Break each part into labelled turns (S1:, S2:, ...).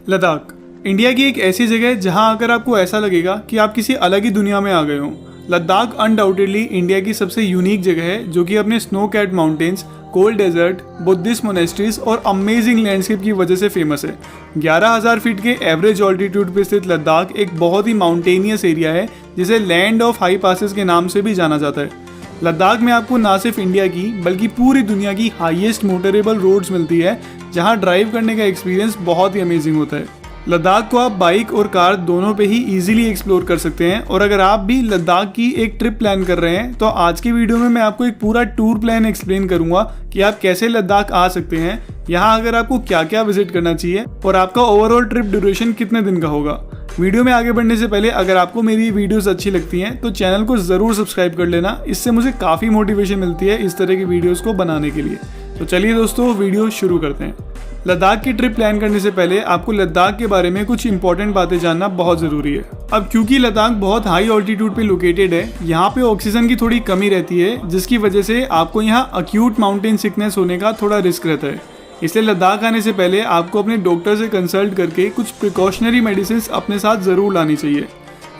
S1: Ladakh India की एक ऐसी जगह है जहां आकर आपको ऐसा लगेगा कि आप किसी अलग ही दुनिया में आ गए हों। लद्दाख अनडाउटेडली इंडिया की सबसे यूनिक जगह है जो कि अपने snow capped mountains, cold desert, Buddhist monasteries और अमेजिंग लैंडस्केप की वजह से फेमस है। 11,000 फीट के एवरेज ऑल्टीट्यूड पर स्थित लद्दाख एक बहुत ही माउंटेनियस एरिया है जिसे लैंड ऑफ हाई पासेस के नाम से भी जाना जाता है। लद्दाख में आपको ना सिर्फ इंडिया की बल्कि पूरी दुनिया की हाईएस्ट मोटरेबल रोड्स मिलती है जहां ड्राइव करने का एक्सपीरियंस बहुत ही अमेजिंग होता है। लद्दाख को आप बाइक और कार दोनों पे ही इजीली एक्सप्लोर कर सकते हैं और अगर आप भी लद्दाख की एक ट्रिप प्लान कर रहे हैं तो आज की वीडियो में मैं आपको एक पूरा टूर प्लान एक्सप्लेन करूंगा कि आप कैसे लद्दाख आ सकते हैं, यहाँ अगर आपको क्या क्या विजिट करना चाहिए और आपका ओवरऑल ट्रिप ड्यूरेशन कितने दिन का होगा। वीडियो में आगे बढ़ने से पहले अगर आपको मेरी वीडियोस अच्छी लगती हैं तो चैनल को ज़रूर सब्सक्राइब कर लेना, इससे मुझे काफ़ी मोटिवेशन मिलती है इस तरह की वीडियोस को बनाने के लिए। तो चलिए दोस्तों वीडियो शुरू करते हैं। लद्दाख की ट्रिप प्लान करने से पहले आपको लद्दाख के बारे में कुछ इंपॉर्टेंट बातें जानना बहुत ज़रूरी है। अब क्योंकि लद्दाख बहुत हाई ऑल्टीट्यूड पे लोकेटेड है, यहाँ पे ऑक्सीजन की थोड़ी कमी रहती है जिसकी वजह से आपको यहाँ अक्यूट माउंटेन सिकनेस होने का थोड़ा रिस्क रहता है। इसलिए लद्दाख आने से पहले आपको अपने डॉक्टर से कंसल्ट करके कुछ प्रिकॉशनरी मेडिसिन अपने साथ ज़रूर लानी चाहिए।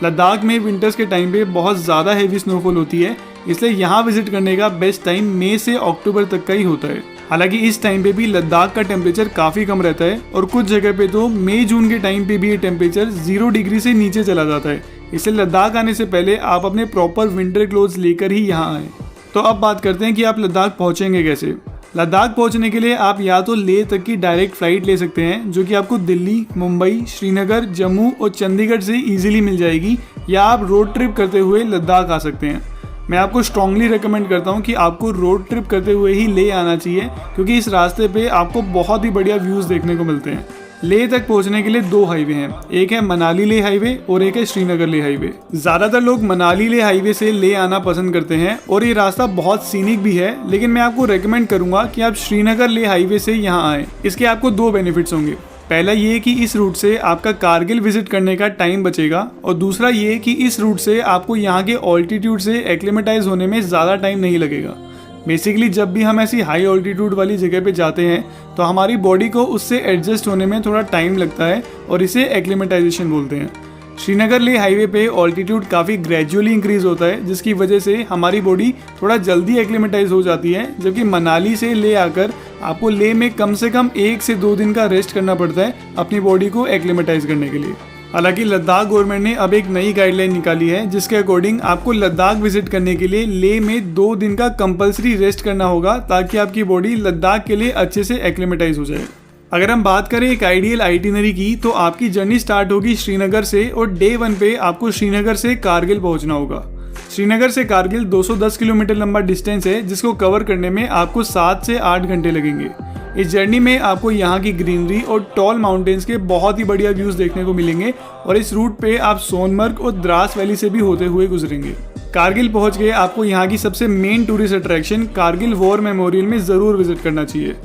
S1: लद्दाख में विंटर्स के टाइम पे बहुत ज़्यादा हैवी स्नोफॉल होती है, इसलिए यहाँ विजिट करने का बेस्ट टाइम मई से अक्टूबर तक का ही होता है। हालांकि इस टाइम पे भी लद्दाख का टेम्परेचर काफ़ी कम रहता है और कुछ जगह पे तो मई जून के टाइम पे भी ये टेम्परेचर 0 डिग्री से नीचे चला जाता है। इसलिए लद्दाख आने से पहले आप अपने प्रॉपर विंटर क्लोथ्स लेकर ही यहाँ आएँ। तो अब बात करते हैं कि आप लद्दाख पहुँचेंगे कैसे। लद्दाख पहुंचने के लिए आप या तो लेह तक की डायरेक्ट फ्लाइट ले सकते हैं जो कि आपको दिल्ली, मुंबई, श्रीनगर, जम्मू और चंडीगढ़ से इजीली मिल जाएगी, या आप रोड ट्रिप करते हुए लद्दाख आ सकते हैं। मैं आपको स्ट्रांगली रेकमेंड करता हूं कि आपको रोड ट्रिप करते हुए ही लेह आना चाहिए क्योंकि इस रास्ते पे आपको बहुत ही बढ़िया व्यूज़ देखने को मिलते हैं। लेह तक पहुंचने के लिए 2 हाईवे हैं, एक है मनाली लेह हाईवे और एक है श्रीनगर लेह हाईवे। ज़्यादातर लोग मनाली लेह हाईवे से लेह आना पसंद करते हैं और ये रास्ता बहुत सीनिक भी है, लेकिन मैं आपको रेकमेंड करूंगा कि आप श्रीनगर लेह हाईवे से यहाँ आएँ। इसके आपको 2 बेनिफिट्स होंगे। पहला ये कि इस रूट से आपका कारगिल विजिट करने का टाइम बचेगा और दूसरा ये कि इस रूट से आपको यहाँ के ऑल्टीट्यूड से एक्लिमेटाइज होने में ज़्यादा टाइम नहीं लगेगा। बेसिकली जब भी हम ऐसी हाई ऑल्टीट्यूड वाली जगह पे जाते हैं तो हमारी बॉडी को उससे एडजस्ट होने में थोड़ा टाइम लगता है और इसे एक्लिमेटाइजेशन बोलते हैं। श्रीनगर लेह हाईवे पे ऑल्टीट्यूड काफ़ी ग्रेजुअली इंक्रीज होता है जिसकी वजह से हमारी बॉडी थोड़ा जल्दी एक्लिमेटाइज हो जाती है, जबकि मनाली से लेह आकर आपको लेह में कम से कम 1 से 2 दिन का रेस्ट करना पड़ता है अपनी बॉडी को एक्लिमेटाइज करने के लिए। हालांकि लद्दाख गवर्नमेंट ने अब एक नई गाइडलाइन निकाली है जिसके अकॉर्डिंग आपको लद्दाख विजिट करने के लिए लेह में 2 दिन का कंपलसरी रेस्ट करना होगा ताकि आपकी बॉडी लद्दाख के लिए अच्छे से एक्लिमेटाइज हो जाए। अगर हम बात करें एक आइडियल आइटिनरी की तो आपकी जर्नी स्टार्ट होगी श्रीनगर से और डे 1 पे आपको श्रीनगर से कारगिल पहुंचना होगा। श्रीनगर से कारगिल 210 किलोमीटर लंबा डिस्टेंस है जिसको कवर करने में आपको 7 से 8 घंटे लगेंगे। इस जर्नी में आपको यहाँ की ग्रीनरी और टॉल माउंटेन्स के बहुत ही बढ़िया व्यूज़ देखने को मिलेंगे और इस रूट पे आप सोनमर्ग और द्रास वैली से भी होते हुए गुजरेंगे। कारगिल पहुँच गए आपको यहाँ की सबसे main tourist attraction Kargil war memorial में ज़रूर विजिट करना चाहिए।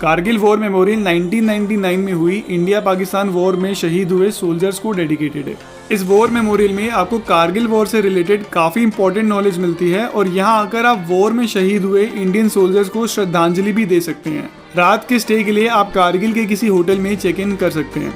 S1: कारगिल वॉर मेमोरियल 1999 में हुई इंडिया पाकिस्तान वॉर में शहीद हुए सोल्जर्स को डेडिकेटेड है। इस वॉर मेमोरियल में आपको कारगिल वॉर से रिलेटेड काफ़ी इंपॉर्टेंट नॉलेज मिलती है और यहाँ आकर आप वॉर में शहीद हुए इंडियन सोल्जर्स को श्रद्धांजलि भी दे सकते हैं। रात के स्टे के लिए आप कारगिल के किसी होटल में चेक इन कर सकते हैं।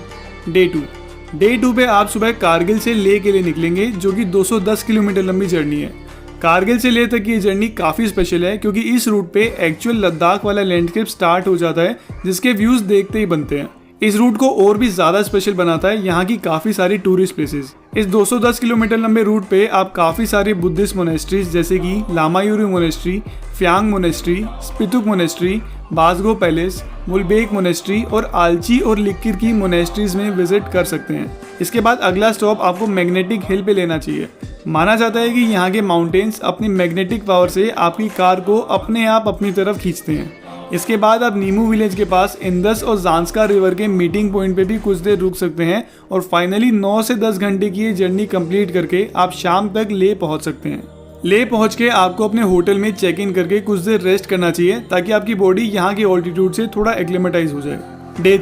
S1: डे 2 पे आप सुबह कारगिल से लेह के लिए निकलेंगे जो कि 210 किलोमीटर लंबी जर्नी है। कारगिल से लेह तक की जर्नी काफ़ी स्पेशल है क्योंकि इस रूट पे एक्चुअल लद्दाख वाला लैंडस्केप स्टार्ट हो जाता है जिसके व्यूज़ देखते ही बनते हैं। इस रूट को और भी ज़्यादा स्पेशल बनाता है यहाँ की काफ़ी सारी टूरिस्ट प्लेसेस। इस 210 किलोमीटर लंबे रूट पे आप काफ़ी सारी बुद्धिस्ट मोनेस्ट्रीज जैसे कि Lamayuru monastery, Phyang monastery, Spituk monastery, Basgo palace, Mulbekh monastery और आलची और लिक्किर की मोनेस्ट्रीज में विजिट कर सकते हैं। इसके बाद अगला स्टॉप आपको मैग्नेटिक हिल पे लेना चाहिए। माना जाता है कि यहाँ के माउंटेन्स अपनी मैग्नेटिक पावर से आपकी कार को अपने आप अपनी तरफ खींचते हैं। इसके बाद आप नीमू विलेज के पास इंदस और जांस्कार रिवर के मीटिंग पॉइंट पे भी कुछ देर रुक सकते हैं और फाइनली 9 से 10 घंटे की ये जर्नी कंप्लीट करके आप शाम तक लेह पहुँच सकते हैं। लेह पहुँच के आपको अपने होटल में चेक इन करके कुछ देर रेस्ट करना चाहिए ताकि आपकी बॉडी यहाँ की ऑल्टीट्यूड से थोड़ा एक्लिमेटाइज हो जाए। डे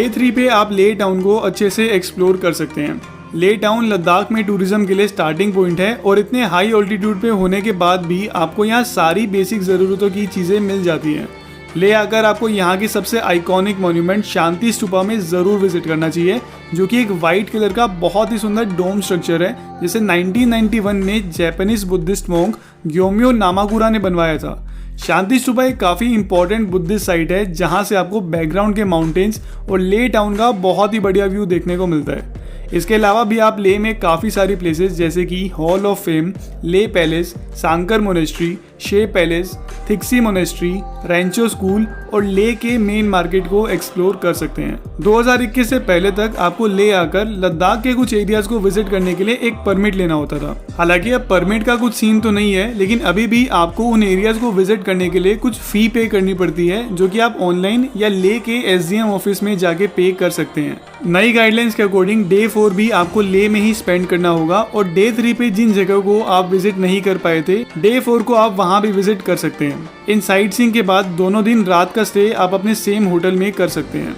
S1: 3 पे आप लेह टाउन को अच्छे से एक्सप्लोर कर सकते हैं। लेह टाउन लद्दाख में टूरिज्म के लिए स्टार्टिंग पॉइंट है और इतने हाई ऑल्टीट्यूड पे होने के बाद भी आपको यहाँ सारी बेसिक ज़रूरतों की चीज़ें मिल जाती हैं। ले आकर आपको यहाँ की सबसे आइकॉनिक मॉन्यूमेंट शांति स्तूपा में ज़रूर विजिट करना चाहिए, जो कि एक वाइट कलर का बहुत ही सुंदर डोम स्ट्रक्चर है, जिसे 1991 में जापानीज बुद्धिस्ट मोंक ग्योम्यो नामाकुरा ने बनवाया था। शांति स्तूपा एक काफ़ी इंपॉर्टेंट बुद्धिस्ट साइट है, जहाँ से आपको बैकग्राउंड के माउंटेन्स और ले टाउन का बहुत ही बढ़िया व्यू देखने को मिलता है। इसके अलावा भी आप ले में काफ़ी सारी प्लेसेस जैसे कि हॉल ऑफ फेम, ले पैलेस, सांकर मोनेस्ट्री, शे पैलेस, थिक्सी मोनेस्ट्री, रैंचो स्कूल और ले के मेन मार्केट को एक्सप्लोर कर सकते हैं। 2021 से पहले तक आपको ले आकर लद्दाख के कुछ एरियाज को विजिट करने के लिए एक परमिट लेना होता था। हालांकि अब परमिट का कुछ सीन तो नहीं है, लेकिन अभी भी आपको उन एरियाज को विजिट करने के लिए कुछ फी पे करनी पड़ती है, जो कि आप ऑनलाइन या ले के SDM ऑफिस में जाके पे कर सकते हैं। नई गाइडलाइंस के अकॉर्डिंग डे 4 भी आपको ले में ही स्पेंड करना होगा और डे 3 पे जिन जगह को आप विजिट नहीं कर पाए थे, डे 4 को आप वहां भी विजिट कर सकते हैं। इन साइट सीइंग के बाद दोनों दिन रात का स्टे आप अपने सेम होटल में कर सकते हैं।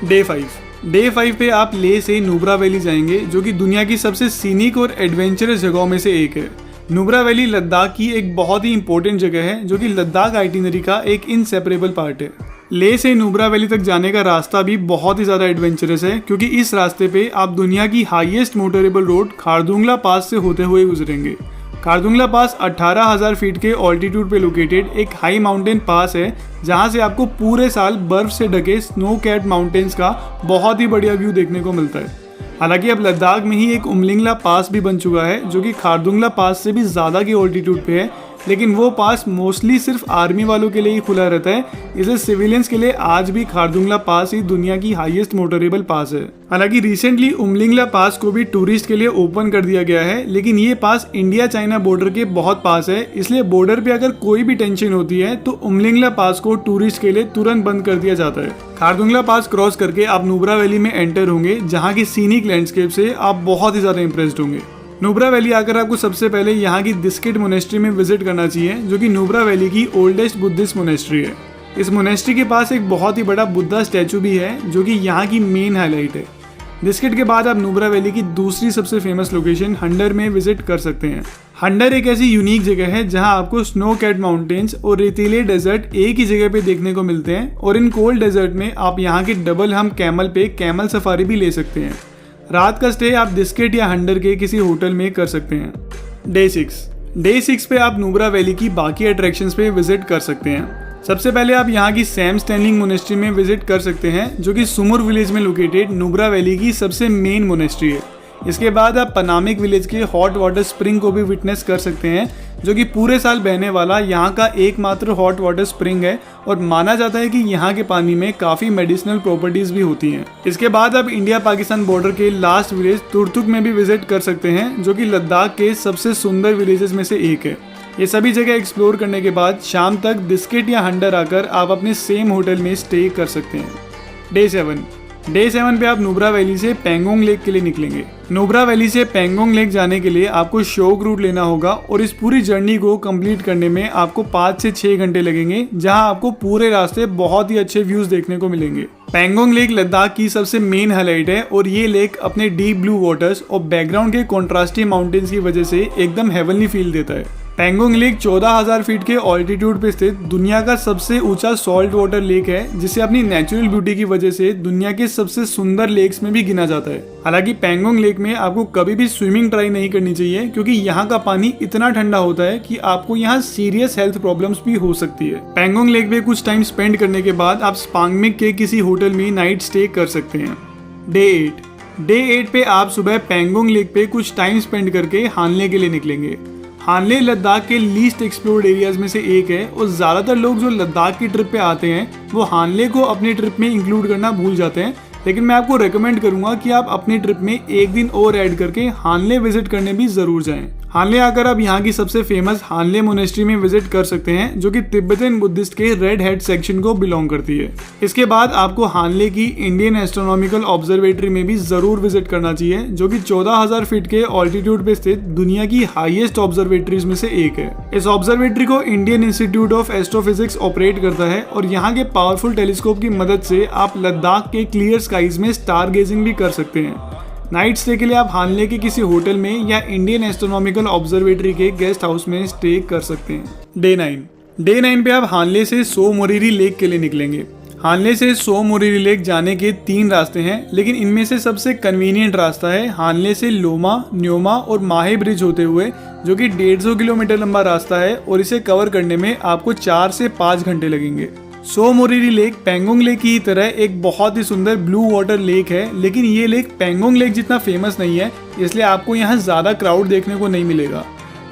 S1: डे 5 पे आप ले से नुब्रा वैली जाएंगे, जो कि दुनिया की सबसे सीनिक और एडवेंचरस जगहों में से एक है। नुब्रा वैली लद्दाख की एक बहुत ही इंपॉर्टेंट जगह है, जो कि लद्दाख आइटिनरी का एक इनसेपरेबल पार्ट है। ले से नुब्रा वैली तक जाने का रास्ता भी बहुत ही ज़्यादा एडवेंचरस है, क्योंकि इस रास्ते पे आप दुनिया की हाईएस्ट मोटरेबल रोड खारदुंगला पास से होते हुए गुजरेंगे। खारदुंगला पास 18,000 फीट के ऑल्टीट्यूड पे लोकेटेड एक हाई माउंटेन पास है, जहां से आपको पूरे साल बर्फ से ढके स्नो कैट माउंटेन्स का बहुत ही बढ़िया व्यू देखने को मिलता है। हालांकि अब लद्दाख में ही एक उमलिंगला पास भी बन चुका है, जो कि खारदुंगला पास से भी ज़्यादा की ऑल्टीट्यूड पे है, लेकिन वो पास मोस्टली सिर्फ आर्मी वालों के लिए ही खुला रहता है। इसलिए सिविलियंस के लिए आज भी खारदुंगला पास ही दुनिया की हाईएस्ट मोटरेबल पास है। हालांकि रिसेंटली उमलिंगला पास को भी टूरिस्ट के लिए ओपन कर दिया गया है, लेकिन ये पास इंडिया चाइना बॉर्डर के बहुत पास है, इसलिए बॉर्डर पे अगर कोई भी टेंशन होती है तो उमलिंगला पास को टूरिस्ट के लिए तुरंत बंद कर दिया जाता है। खारदुंगला पास क्रॉस करके आप नुब्रा वैली में एंटर होंगे, जहाँ की सीनिक लैंडस्केप से आप बहुत ही ज्यादा इंप्रेस्ड होंगे। नुब्रा वैली आकर आपको सबसे पहले यहाँ की दिस्किट मोनेस्ट्री में विजिट करना चाहिए, जो कि नुब्रा वैली की ओल्डेस्ट बुद्धिस्ट मोनेस्ट्री है। इस मोनेस्ट्री के पास एक बहुत ही बड़ा बुद्धा स्टैचू भी है, जो कि यहाँ की मेन हाईलाइट है। दिस्किट के बाद आप नुब्रा वैली की दूसरी सबसे फेमस लोकेशन हंडर में विजिट कर सकते हैं। हंडर एक ऐसी यूनिक जगह है जहां आपको स्नो कैट माउंटेन्स और रेतीले डेजर्ट एक ही जगह पे देखने को मिलते हैं, और इन कोल्ड डेजर्ट में आप यहाँ के डबल हम कैमल पे कैमल सफारी भी ले सकते हैं। रात का स्टे आप दिस्किट या हंडर के किसी होटल में कर सकते हैं। डे 6 पे आप नुब्रा वैली की बाकी अट्रैक्शंस पे विजिट कर सकते हैं। सबसे पहले आप यहाँ की सैम स्टैंडिंग मोनेस्ट्री में विजिट कर सकते हैं, जो कि सुमुर विलेज में लोकेटेड नुब्रा वैली की सबसे मेन मोनेस्ट्री है। इसके बाद आप पनामिक विलेज के हॉट वाटर स्प्रिंग को भी विटनेस कर सकते हैं, जो कि पूरे साल बहने वाला यहाँ का एकमात्र हॉट वाटर स्प्रिंग है, और माना जाता है कि यहाँ के पानी में काफ़ी मेडिसिनल प्रॉपर्टीज भी होती हैं। इसके बाद आप इंडिया पाकिस्तान बॉर्डर के लास्ट विलेज तुर्तुक में भी विजिट कर सकते हैं, जो कि लद्दाख के सबसे सुंदर विलेजेस में से एक है। ये सभी जगह एक्सप्लोर करने के बाद शाम तक दिस्किट या हंडर आकर आप अपने सेम होटल में स्टे कर सकते हैं। डे 7 पे आप नुब्रा वैली से पेंगोंग लेक के लिए निकलेंगे। नुब्रा वैली से पेंगोंग लेक जाने के लिए आपको शोक रूट लेना होगा, और इस पूरी जर्नी को कंप्लीट करने में आपको 5 से 6 घंटे लगेंगे, जहां आपको पूरे रास्ते बहुत ही अच्छे व्यूज देखने को मिलेंगे। पेंगोंग लेक लद्दाख की सबसे मेन हाईलाइट है, और ये लेक अपने डीप ब्लू वाटर्स और बैकग्राउंड के कॉन्ट्रास्टी माउंटेन्स की वजह से एकदम हेवनली फील देता है। पेंगोंग लेक 14,000 फीट के ऑल्टीट्यूड पे स्थित दुनिया का सबसे ऊंचा सॉल्ट वाटर लेक है, जिसे अपनी नेचुरल ब्यूटी की वजह से दुनिया के सबसे सुंदर लेक्स में भी गिना जाता है। हालांकि पेंगोंग लेक में आपको कभी भी स्विमिंग ट्राई नहीं करनी चाहिए, क्योंकि यहाँ का पानी इतना ठंडा होता है कि आपको यहाँ सीरियस हेल्थ प्रॉब्लम्स भी हो सकती है। पेंगोंग लेक में कुछ टाइम स्पेंड करने के बाद आप स्पांगमिक के किसी होटल में नाइट स्टे कर सकते हैं। डे 8 पे आप सुबह पेंगोंग लेक पे कुछ टाइम स्पेंड करके हानले के लिए निकलेंगे। हानले लद्दाख के लीस्ट एक्सप्लोर्ड एरियाज में से एक है, और ज़्यादातर लोग जो लद्दाख की ट्रिप पे आते हैं वो हानले को अपनी ट्रिप में इंक्लूड करना भूल जाते हैं, लेकिन मैं आपको रेकमेंड करूंगा कि आप अपनी ट्रिप में एक दिन और ऐड करके हानले विजिट करने भी ज़रूर जाएं। हानले आकर आप यहाँ की सबसे फेमस हानले मोनेस्ट्री में विजिट कर सकते हैं, जो कि तिब्बतन बुद्धिस्ट के रेड हेड सेक्शन को बिलोंग करती है। इसके बाद आपको हानले की इंडियन एस्ट्रोनॉमिकल ऑब्जर्वेटरी में भी जरूर विजिट करना चाहिए, जो कि 14,000 फीट के ऑल्टीट्यूड पे स्थित दुनिया की हाईएस्ट ऑब्जर्वेटरीज में से एक है। इस ऑब्जर्वेटरी को Indian institute of astrophysics operate करता है, और यहाँ के पावरफुल टेलीस्कोप की मदद से आप लद्दाख के क्लियर स्काईज में स्टार गेजिंग भी कर सकते हैं। नाइट स्टे के लिए आप हानले के किसी होटल में या इंडियन एस्ट्रोनॉमिकल ऑब्जर्वेटरी के गेस्ट हाउस में स्टे कर सकते हैं। डे 9 पे आप हानले से सो मोरिरी लेक के लिए निकलेंगे। हानले से सो मोरिरी लेक जाने के 3 रास्ते हैं, लेकिन इनमें से सबसे कन्वीनियंट रास्ता है हानले से लोमा, न्योमा और माहे ब्रिज होते हुए, जो कि 150 किलोमीटर लंबा रास्ता है और इसे कवर करने में आपको 4 से 5 घंटे लगेंगे। सो मोरिरी लेक पेंगोंग लेक की तरह एक बहुत ही सुंदर ब्लू वाटर लेक है, लेकिन ये लेक पेंगोंग लेक जितना फेमस नहीं है, इसलिए आपको यहाँ ज़्यादा क्राउड देखने को नहीं मिलेगा।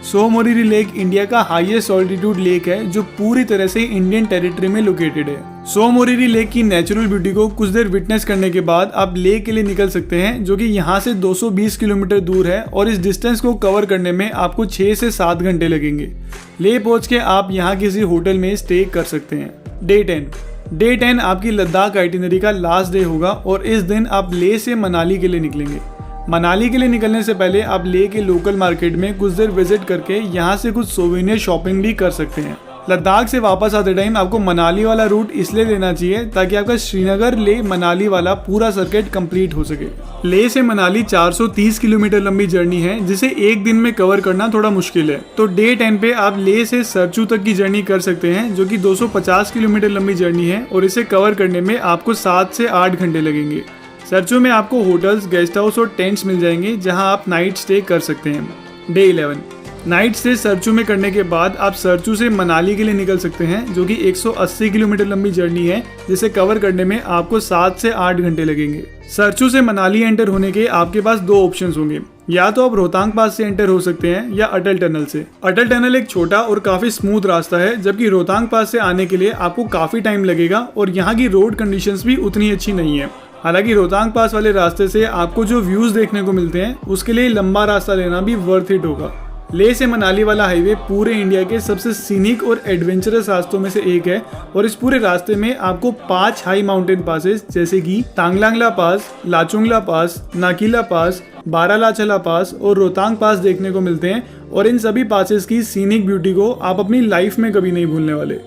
S1: सो मोरिरी लेक इंडिया का हाईएस्ट ऑल्टीट्यूड लेक है, जो पूरी तरह से इंडियन टेरिटरी में लोकेटेड है। सो मोरिरी लेक की नेचुरल ब्यूटी को कुछ देर विटनेस करने के बाद आप लेक के लिए निकल सकते हैं, जो कि यहाँ से 220 किलोमीटर दूर है और इस डिस्टेंस को कवर करने में आपको 6 से 7 घंटे लगेंगे। ले पहुँच के आप यहाँ किसी होटल में स्टे कर सकते हैं। डे 10 आपकी लद्दाख आइटिनरी का लास्ट डे होगा और इस दिन आप ले से मनाली के लिए निकलेंगे। मनाली के लिए निकलने से पहले आप ले के लोकल मार्केट में कुछ देर विजिट करके यहाँ से कुछ सोवेनियर शॉपिंग भी कर सकते हैं। लद्दाख से वापस आते टाइम आपको मनाली वाला रूट इसलिए लेना चाहिए ताकि आपका श्रीनगर ले मनाली वाला पूरा सर्किट कंप्लीट हो सके। ले से मनाली 430 किलोमीटर लंबी जर्नी है, जिसे एक दिन में कवर करना थोड़ा मुश्किल है। तो डे 10 पे आप ले से सरचू तक की जर्नी कर सकते हैं, जो कि 250 किलोमीटर लंबी जर्नी है और इसे कवर करने में आपको 7 से 8 घंटे लगेंगे। सरचू में आपको होटल्स, गेस्ट हाउस और टेंट्स मिल जाएंगे, जहां आप नाइट स्टे कर सकते हैं। डे 11 नाइट स्टे सरचू में करने के बाद आप सरचू से मनाली के लिए निकल सकते हैं, जो कि 180 किलोमीटर लंबी जर्नी है, जिसे कवर करने में आपको 7 से 8 घंटे लगेंगे। सरचू से मनाली एंटर होने के आपके पास 2 ऑप्शंस होंगे, या तो आप रोहतांग पास से एंटर हो सकते हैं या अटल टनल से। अटल टनल एक छोटा और काफी स्मूथ रास्ता है, जबकि रोहतांग पास से आने के लिए आपको काफी टाइम लगेगा और यहाँ की रोड कंडीशंस भी उतनी अच्छी नहीं है। हालांकि रोहतांग पास वाले रास्ते से आपको जो व्यूज देखने को मिलते हैं, उसके लिए लंबा रास्ता लेना भी वर्थ इट होगा। ले से मनाली वाला हाईवे पूरे इंडिया के सबसे सीनिक और एडवेंचरस रास्तों में से एक है और इस पूरे रास्ते में आपको 5 हाई माउंटेन पासेस जैसे कि तांगलांगला पास, लाचुंगला पास, नाकीला पास, बारालाचला पास और रोहतांग पास देखने को मिलते हैं और इन सभी पासेस की सीनिक ब्यूटी को आप अपनी लाइफ में कभी नहीं भूलने वाले।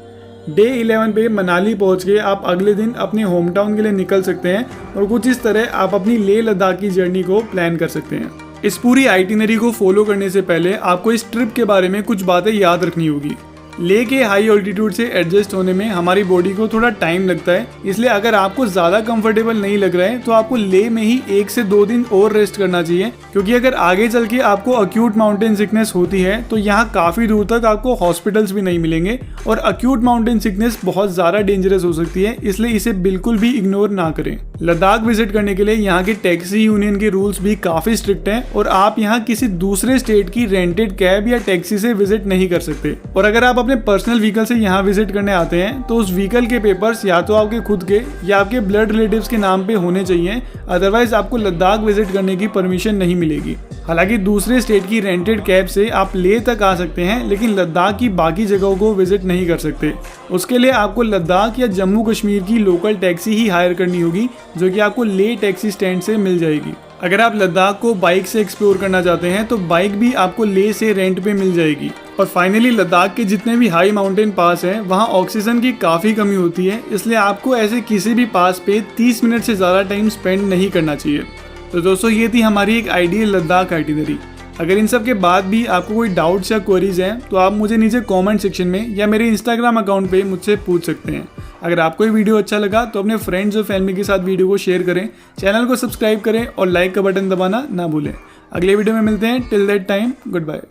S1: डे 11 पे मनाली पहुंच के आप अगले दिन अपने होम टाउन के लिए निकल सकते हैं और कुछ इस तरह आप अपनी लेह लद्दाख की जर्नी को प्लान कर सकते हैं। इस पूरी आइटिनरी को फॉलो करने से पहले आपको इस ट्रिप के बारे में कुछ बातें याद रखनी होगी। ले के हाई ऑल्टीट्यूड से एडजस्ट होने में हमारी बॉडी को थोड़ा टाइम लगता है, इसलिए अगर आपको ज़्यादा कंफर्टेबल नहीं लग रहा है तो आपको ले में ही 1 से 2 दिन और रेस्ट करना चाहिए, क्योंकि अगर आगे चल के आपको अक्यूट माउंटेन सिकनेस होती है तो यहाँ काफ़ी दूर तक आपको हॉस्पिटल्स भी नहीं मिलेंगे और अक्यूट माउंटेन सिकनेस बहुत ज़्यादा डेंजरस हो सकती है, इसलिए इसे बिल्कुल भी इग्नोर ना करें। लद्दाख विजिट करने के लिए यहाँ के टैक्सी यूनियन के रूल्स भी काफ़ी स्ट्रिक्ट हैं और आप यहाँ किसी दूसरे स्टेट की रेंटेड कैब या टैक्सी से विजिट नहीं कर सकते। और अगर आप अपने पर्सनल व्हीकल से यहाँ विजिट करने आते हैं तो उस व्हीकल के पेपर्स या तो आपके खुद के या आपके ब्लड रिलेटिव्स के नाम पे होने चाहिए, अदरवाइज आपको लद्दाख विजिट करने की परमिशन नहीं मिलेगी। हालांकि दूसरे स्टेट की रेंटेड कैब से आप लेह तक आ सकते हैं, लेकिन लद्दाख की बाकी जगहों को विजिट नहीं कर सकते। उसके लिए आपको लद्दाख या जम्मू कश्मीर की लोकल टैक्सी ही हायर करनी होगी, जो कि आपको लेह टैक्सी स्टैंड से मिल जाएगी। अगर आप लद्दाख को बाइक से एक्सप्लोर करना चाहते हैं तो बाइक भी आपको लेह से रेंट पे मिल जाएगी। और फाइनली लद्दाख के जितने भी हाई माउंटेन पास हैं वहाँ ऑक्सीजन की काफ़ी कमी होती है, इसलिए आपको ऐसे किसी भी पास पे 30 मिनट से ज़्यादा टाइम स्पेंड नहीं करना चाहिए। तो दोस्तों ये थी हमारी एक आइडियल लद्दाख आइटिनरी। अगर इन सब के बाद भी आपको कोई डाउट्स या क्वेरीज हैं तो आप मुझे नीचे कमेंट सेक्शन में या मेरे इंस्टाग्राम अकाउंट पे मुझसे पूछ सकते हैं। अगर आपको ये वीडियो अच्छा लगा तो अपने फ्रेंड्स और फैमिली के साथ वीडियो को शेयर करें, चैनल को सब्सक्राइब करें और लाइक का बटन दबाना ना भूलें। अगले वीडियो में मिलते हैं। Till that time, good bye.